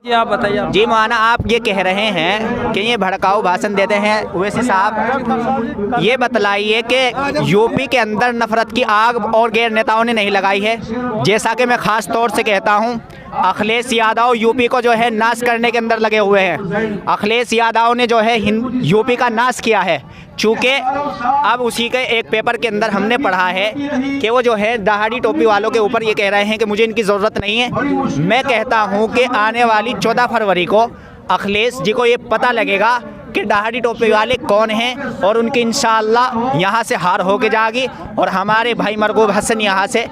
जी आप बताइए। जी मौलाना, आप ये कह रहे हैं कि ये भड़काऊ भाषण देते हैं ओवैसी साहब, ये बतलाइए कि यूपी के अंदर नफरत की आग और गैर नेताओं ने नहीं लगाई है? जैसा कि मैं ख़ास तौर से कहता हूँ, अखिलेश यादव यूपी को जो है नाश करने के अंदर लगे हुए हैं। अखिलेश यादव ने जो है यूपी का नाश किया है। चूँकि अब उसी के एक पेपर के अंदर हमने पढ़ा है कि वो जो है दहाड़ी टोपी वालों के ऊपर ये कह रहे हैं कि मुझे इनकी ज़रूरत नहीं है। मैं कहता हूँ कि आने वाली 14 फरवरी को अखिलेश जी को ये पता लगेगा कि दहाड़ी टोपी वाले कौन हैं और उनकी इंशाअल्लाह यहाँ से हार होके जाएगी और हमारे भाई मरगूब हसन यहाँ से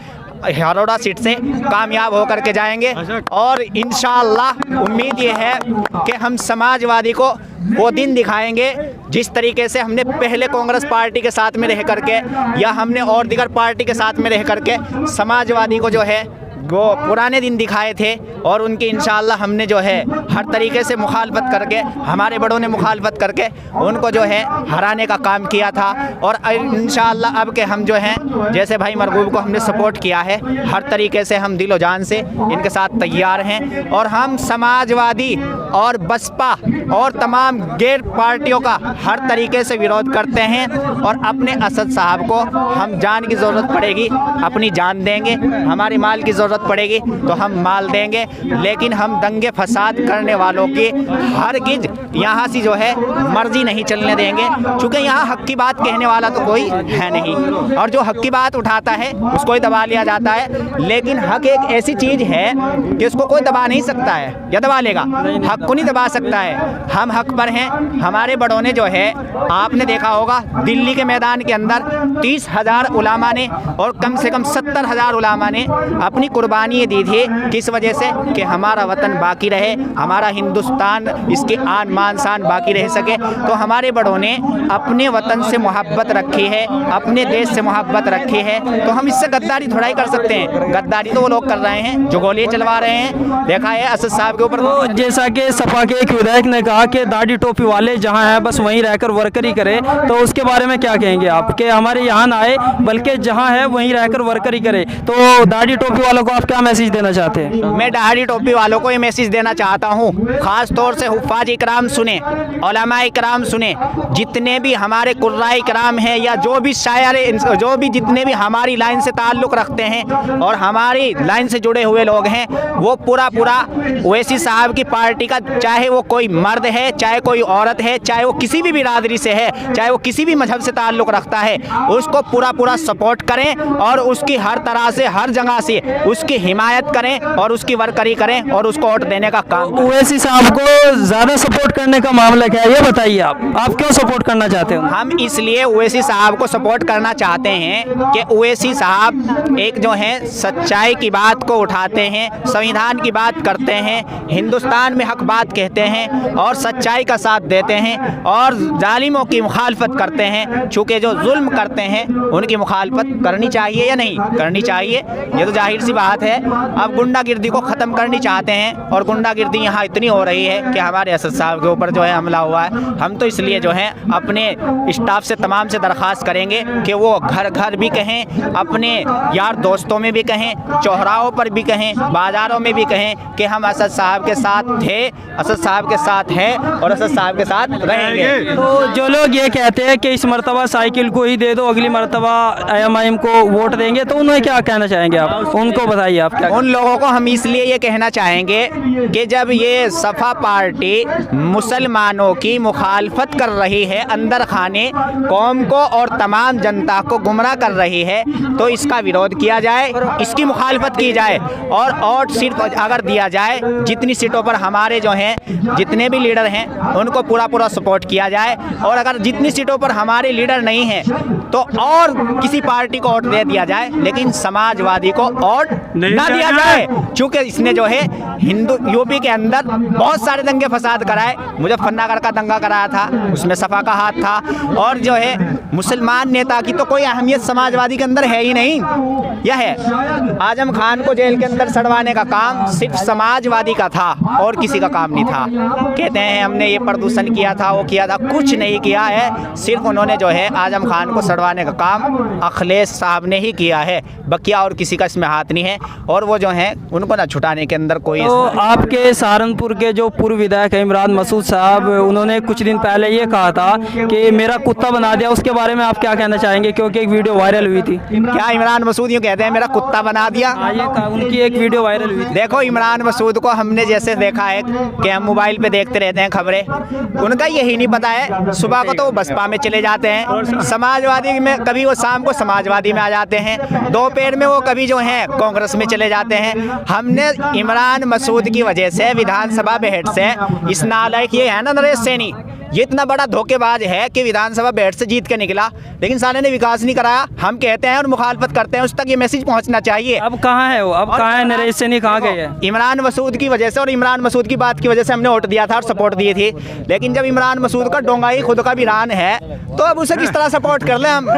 हरोड़ा सीट से कामयाब होकर के जाएंगे। और इंशाअल्लाह उम्मीद ये है कि हम समाजवादी को वो दिन दिखाएंगे जिस तरीके से हमने पहले कांग्रेस पार्टी के साथ में रह करके या हमने और दीगर पार्टी के साथ में रह करके समाजवादी को जो है वो पुराने दिन दिखाए थे। और उनकी इंशाअल्लाह हमने जो है हर तरीके से मुखालफत करके, हमारे बड़ों ने मुखालफत करके उनको जो है हराने का काम किया था। और इंशाअल्लाह अब के हम जो हैं, जैसे भाई मरगूब को हमने सपोर्ट किया है, हर तरीके से हम दिलो जान से इनके साथ तैयार हैं। और हम समाजवादी और बसपा और तमाम गैर पार्टियों का हर तरीके से विरोध करते हैं। और अपने असद साहब को हम जान की ज़रूरत पड़ेगी अपनी जान देंगे, हमारी माल की ज़रूरत पड़ेगी तो हम माल देंगे, लेकिन हम दंगे फसाद करने वालों की हरगिज़ यहाँ से जो है मर्जी नहीं चलने देंगे। क्योंकि यहाँ हक की बात कहने वाला तो कोई है नहीं और जो हक की बात उठाता है उसको ही दबा लिया जाता है। लेकिन हक एक ऐसी चीज़ है कि उसको कोई दबा नहीं सकता है, या दबा लेगा? हक को नहीं दबा सकता है। हम हक पर हैं। हमारे बड़ों ने जो है, आपने देखा होगा दिल्ली के मैदान के अंदर 30,000 उलामा ने और कम से कम 70,000 उलामा ने अपनी कुर्बानी दी थी। किस वजह से? कि हमारा वतन बाकी रहे, हमारा हिंदुस्तान इसकी आन मान शान बाकी रह सके। तो हमारे बड़ों ने अपने वतन से मोहब्बत रखी है, अपने देश से मोहब्बत रखी है। तो हम इससे गद्दारी थोड़ा ही कर सकते हैं। गद्दारी तो वो लोग कर रहे हैं जो गोलियां चलवा रहे हैं। देखा है असद साहब के ऊपर। तो जैसा कि सपा के एक विधायक ने कहा कि दाढ़ी टोपी वाले जहाँ हैं बस वहीं रहकर वर्कर ही करे, तो उसके बारे में क्या कहेंगे आप? कि हमारे यहाँ ना आए बल्कि जहाँ है वहीं रहकर वर्कर ही करे। तो दाढ़ी टोपी वालों को आप क्या मैसेज देना चाहते हैं? मैं दाढ़ी टोपी वालों को ये मैसेज देना चाहता हूँ, ख़ास तौर से हुफ़ाज़ इकराम सुने, उलमा इकराम सुने, जितने भी हमारे कुर्रा इकराम हैं या जो भी शायर, जो भी जितने भी हमारी लाइन से ताल्लुक़ रखते हैं और हमारी लाइन से जुड़े हुए लोग हैं, वो पूरा ओवैसी साहब की पार्टी का, चाहे वो कोई मर्द है, चाहे कोई औरत है, चाहे वो किसी भी बिरादरी से है, चाहे वो किसी भी मजहब से ताल्लुक़ रखता है, उसको पूरा सपोर्ट करें और उसकी हर तरह से हर जगह से उसकी हिमायत करें और उसकी वर्करी करें और उसको वोट देने का काम। ओवैसी साहब को ज़्यादा सपोर्ट करने का मामला क्या है, ये बताइए आप क्यों सपोर्ट करना चाहते हो? हम इसलिए ओवैसी साहब को सपोर्ट करना चाहते हैं कि ओवैसी साहब एक जो है सच्चाई की बात को उठाते हैं, संविधान की बात करते हैं, हिंदुस्तान में हक बात कहते हैं और सच्चाई का साथ देते हैं और जालिमों की मुखालफत करते हैं। चूँकि जो जुल्म करते हैं उनकी मुखालफत करनी चाहिए या नहीं करनी चाहिए, ये तो जाहिर सी बात है। अब गुंडागिर्दी को ख़त्म करनी चाहते हैं और गुंडागिर्दी यहाँ इतनी हो रही है कि हमारे असद साहब के ऊपर जो है हमला हुआ है। हम तो इसलिए जो है अपने स्टाफ से तमाम से दरख्वास्त करेंगे कि वो घर घर भी कहें, अपने यार दोस्तों में भी कहें, चौराहों पर भी कहें, बाज़ारों में भी कहें कि हम असद साहब के साथ थे, असद साहब के साथ हैं और असद साहब के साथ रहेंगे। तो जो लोग ये कहते हैं कि इस मरतबा साइकिल को ही दे दो, अगली मरतबा IMIM को वोट देंगे, तो उन्हें क्या कहना चाहेंगे आप? उनको बताइए आप क्या। उन लोगों को हम इसलिए ये कहना चाहेंगे कि जब ये सपा पार्टी मुसलमानों की मुखालफत कर रही है, अंदर खाने कौम को और तमाम जनता को गुमराह कर रही है, तो इसका विरोध किया जाए, इसकी मुखालफत की जाए और सिर्फ अगर दिया जाए, जितनी सीटों पर हमारे जो हैं जितने भी लीडर हैं उनको पूरा सपोर्ट किया जाए। और अगर जितनी सीटों पर हमारे लीडर नहीं हैं तो और किसी पार्टी को वोट दे दिया जाए, लेकिन समाजवादी को वोट ना दिया जाए। चूँकि इसने जो है यूपी के अंदर बहुत सारे दंगे फसाद कराए। मुजफ्फरनगर का दंगा कराया था, उसमें सपा का हाथ था। और जो है मुसलमान नेता की तो कोई अहमियत समाजवादी के अंदर है ही नहीं। यह है आजम खान को जेल के अंदर सड़वाने का काम सिर्फ समाजवादी का था और किसी का काम नहीं था। कहते हैं हमने ये प्रदूषण किया था, वो किया था, कुछ नहीं किया है। सिर्फ उन्होंने जो है आजम खान को सड़वाने का काम अखिलेश साहब ने ही किया है, बकिया और किसी का इसमें हाथ नहीं है। और वो जो है उनको ना छुटाने के अंदर कोई तो आपके सहारनपुर के जो पूर्व विधायक हैं इमरान मसूद साहब, उन्होंने कुछ दिन पहले ये कहा था कि मेरा कुत्ता बना दिया, उसके बारे में आप क्या कहना चाहेंगे? क्योंकि एक वीडियो वायरल हुई थी। क्या इमरान मसूद यूँ कहते हैं मेरा कुत्ता बना दिया? ये उनकी एक वीडियो वायरल हुई थी। देखो इमरान मसूद को हमने जैसे देखा है कि हम मोबाइल पे देखते रहते हैं खबरें, उनका यही नहीं पता है। सुबह को तो वो बसपा में चले जाते हैं, समाजवादी में कभी वो शाम को समाजवादी में आ जाते हैं, दोपहर में वो कभी जो है कांग्रेस में चले जाते हैं। हमने इमरान मसूद की वजह से विधानसभा बेहट से इस नालायक ये है ना नरेश सैनी, ये इतना बड़ा धोखेबाज है कि विधानसभा बेहट से जीत के निकला, लेकिन साले ने विकास नहीं कराया। हम कहते हैं और मुखालफत करते हैं, उस तक ये मैसेज पहुंचना चाहिए। अब कहाँ है वो? अब कहाँ है नरेश सैनी? कहाँ गए हैं? इमरान मसूद की वजह से और इमरान मसूद की बात की वजह से हमने वोट दिया था और सपोर्ट दी थी, लेकिन जब इमरान मसूद का डोंगाई खुद का वीरान है तो अब उसे किस तरह सपोर्ट कर ले हम?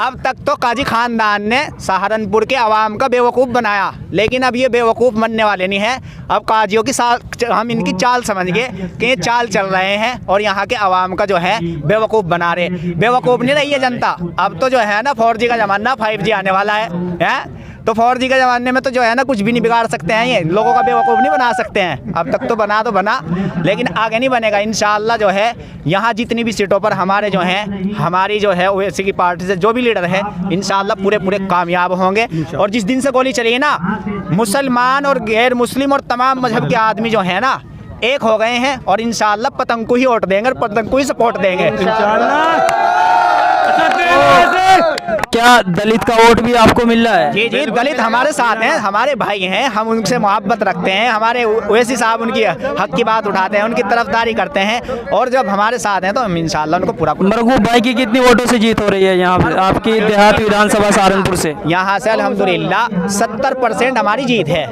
अब तक तो काजी खानदान ने सहारनपुर के अवाम का बेवकूफ़ बनाया, लेकिन अब ये बेवकूफ़ बनने वाले नहीं हैं। अब काजियों की हम इनकी चाल समझ गए कि ये चाल चल रहे हैं और यहाँ के अवाम का जो है बेवकूफ़ बना रहे। बेवकूफ़ नहीं रही है जनता। अब तो जो है ना 4G का ज़माना, 5G आने वाला है तो 4G के ज़माने में तो जो है ना कुछ भी नहीं बिगाड़ सकते हैं, ये लोगों का बेवकूफ़ नहीं बना सकते हैं। अब तक तो बना, लेकिन आगे नहीं बनेगा इंशाअल्लाह। जो है यहाँ जितनी भी सीटों पर हमारे जो हैं, हमारी जो है ओवैसी की पार्टी से जो भी लीडर है इंशाअल्लाह पूरे कामयाब होंगे। और जिस दिन से गोली चली है ना, मुसलमान और गैर मुस्लिम और तमाम मजहब के आदमी जो है ना एक हो गए हैं और इंशाअल्लाह पतंग को ही वोट देंगे और पतंग को ही सपोर्ट देंगे इंशाअल्लाह। क्या दलित का वोट भी आपको मिल रहा है? जी जी, दलित हमारे साथ हैं, हमारे भाई हैं, हम उनसे मोहब्बत रखते हैं। हमारे ओवैसी साहब उनकी हक की बात उठाते हैं, उनकी तरफदारी करते हैं और जब हमारे साथ हैं तो हम इंशाअल्लाह उनको पूरा। मरगूब भाई की कितनी वोटों से जीत हो रही है यहाँ पे आपकी देहात विधानसभा सहारनपुर से? यहाँ से अल्हम्दुलिल्लाह 70% हमारी जीत है।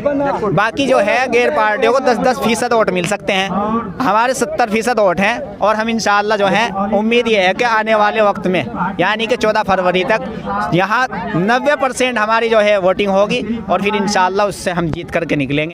बाकी जो है गैर पार्टियों को 10-10% वोट मिल सकते हैं, हमारे 70% वोट हैं। और हम इंशाअल्लाह जो है उम्मीद ये है कि आने वाले वक्त में यानी कि 14 फरवरी तक यहाँ 90% हमारी जो है वोटिंग होगी और फिर इंशाअल्लाह उससे हम जीत करके निकलेंगे।